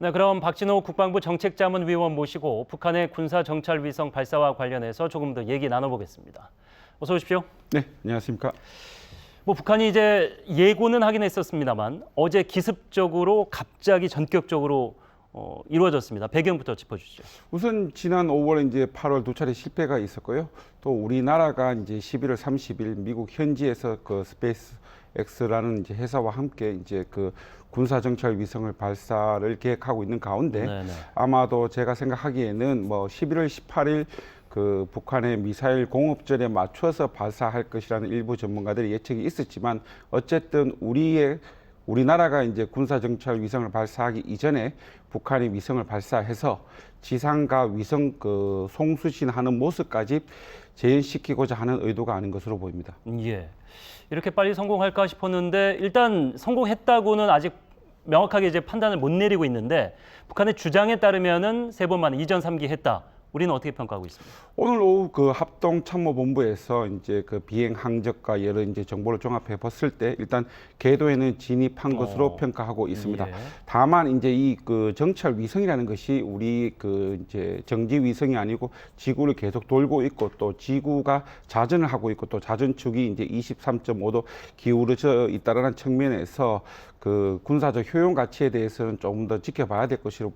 네, 그럼 박진호 국방부 정책자문위원 모시고 북한의 군사 정찰 위성 발사와 관련해서 조금 더 얘기 나눠보겠습니다. 어서 오십시오. 네, 안녕하십니까. 북한이 이제 예고는 하긴 했었습니다만 어제 기습적으로 갑자기 전격적으로 이루어졌습니다. 배경부터 짚어주시죠. 우선 지난 5월 이제 8월 두 차례 실패가 있었고요. 또 우리나라가 이제 11월 30일 미국 현지에서 그 스페이스 X라는 이제 회사와 함께 이제 그 군사 정찰 위성을 발사를 계획하고 있는 가운데 네네. 아마도 제가 생각하기에는 뭐 11월 18일 그 북한의 미사일 공업절에 맞춰서 발사할 것이라는 일부 전문가들의 예측이 있었지만 어쨌든 우리나라가 이제 군사 정찰 위성을 발사하기 이전에 북한이 위성을 발사해서 지상과 위성 그 송수신하는 모습까지 재현시키고자 하는 의도가 아닌 것으로 보입니다. 예. 이렇게 빨리 성공할까 싶었는데 일단 성공했다고는 아직 명확하게 이제 판단을 못 내리고 있는데 북한의 주장에 따르면은 3번 만에 이전 3기 했다. 우리는 어떻게 평가하고 있습니다? 오늘 오후 그 합동참모본부에서 이제 그 비행 항적과 여러 이제 정보를 종합해 봤을 때 일단 궤도에는 진입한 것으로 평가하고 있습니다. 예. 다만 이제 이 그 정찰 위성이라는 것이 우리 그 이제 정지 위성이 아니고 지구를 계속 돌고 있고 또 지구가 자전을 하고 있고 또 자전축이 이제 23.5도 기울어져 있다라는 측면에서 그 군사적 효용 가치에 대해서는 조금 더 지켜봐야 될 것으로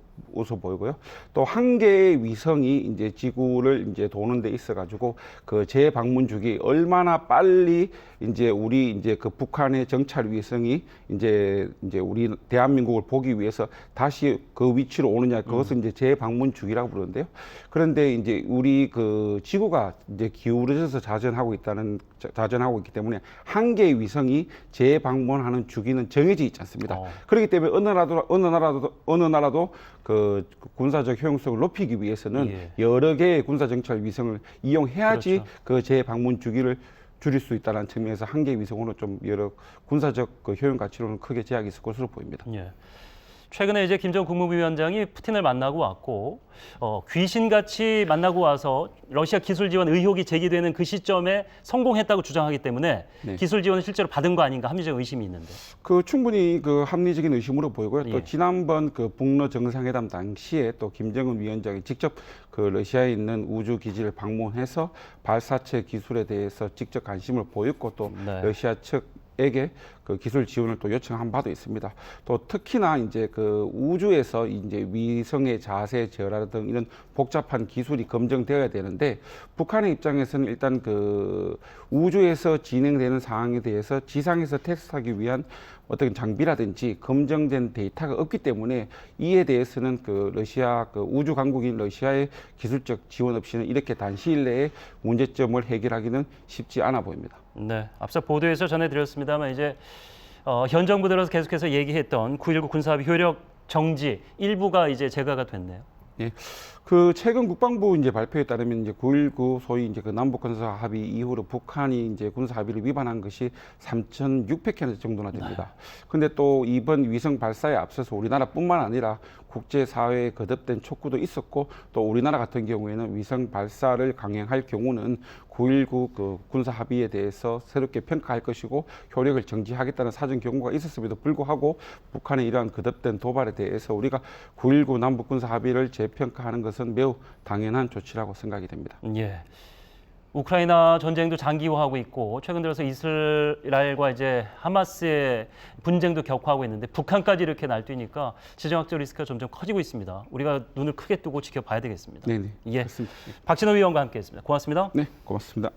보이고요. 또 한 개의 위성이 이제 지구를 이제 도는 데 있어 가지고 그 재방문 주기 얼마나 빨리 이제 우리 이제 그 북한의 정찰 위성이 이제 우리 대한민국을 보기 위해서 다시 그 위치로 오느냐 그것은 이제 재방문 주기라고 부르는데요. 그런데 이제 우리 그 지구가 이제 기울어져서 자전하고 있기 때문에 한 개의 위성이 재방문하는 주기는 정해져 있지 않습니다. 그렇기 때문에 어느 나라도 그 군사적 효용성을 높이기 위해서는 여러 개의 군사 정찰 위성을 이용해야지 그렇죠. 그 재방문 주기를 줄일 수 있다는 측면에서 한 개의 위성으로 좀 여러 군사적 그 효용 가치로는 크게 제약이 있을 것으로 보입니다. 예. 최근에 이제 김정은 국무위원장이 푸틴을 만나고 왔고 귀신같이 만나고 와서 러시아 기술 지원 의혹이 제기되는 그 시점에 성공했다고 주장하기 때문에 네. 기술 지원을 실제로 받은 거 아닌가 합리적 의심이 있는데. 그 충분히 그 합리적인 의심으로 보이고요. 또 예. 지난번 그 북러 정상회담 당시에 또 김정은 위원장이 직접 그 러시아에 있는 우주 기지를 방문해서 발사체 기술에 대해서 직접 관심을 보였고 또 네. 러시아 측에게 그 기술 지원을 또 요청한 바도 있습니다. 또 특히나 이제 그 우주에서 이제 위성의 자세 제어라 등 이런 복잡한 기술이 검증되어야 되는데 북한의 입장에서는 일단 그 우주에서 진행되는 상황에 대해서 지상에서 테스트하기 위한 어떤 장비라든지 검증된 데이터가 없기 때문에 이에 대해서는 그 러시아 그 우주 강국인 러시아의 기술적 지원 없이는 이렇게 단시일 내에 문제점을 해결하기는 쉽지 않아 보입니다. 네, 앞서 보도에서 전해드렸습니다만 이제 현 정부 들어서 계속해서 얘기했던 9.19 군사합의 효력 정지 일부가 이제 제거가 됐네요. 예. 그 최근 국방부 이제 발표에 따르면 이제 9.19 소위 이제 그 남북 군사 합의 이후로 북한이 이제 군사 합의를 위반한 것이 3,600회 정도나 됩니다. 근데 또 이번 위성 발사에 앞서서 우리나라뿐만 아니라 국제사회에 거듭된 촉구도 있었고 또 우리나라 같은 경우에는 위성 발사를 강행할 경우는 9.19 그 군사 합의에 대해서 새롭게 평가할 것이고 효력을 정지하겠다는 사전 경고가 있었음에도 불구하고 북한의 이러한 거듭된 도발에 대해서 우리가 9.19 남북 군사 합의를 재평가하는 것은 매우 당연한 조치라고 생각이 됩니다. 예. 우크라이나 전쟁도 장기화하고 있고 최근 들어서 이스라엘과 이제 하마스의 분쟁도 격화하고 있는데 북한까지 이렇게 날뛰니까 지정학적 리스크가 점점 커지고 있습니다. 우리가 눈을 크게 뜨고 지켜봐야 되겠습니다. 네네. 예. 그렇습니다. 박진호 위원과 함께했습니다. 고맙습니다. 네, 고맙습니다.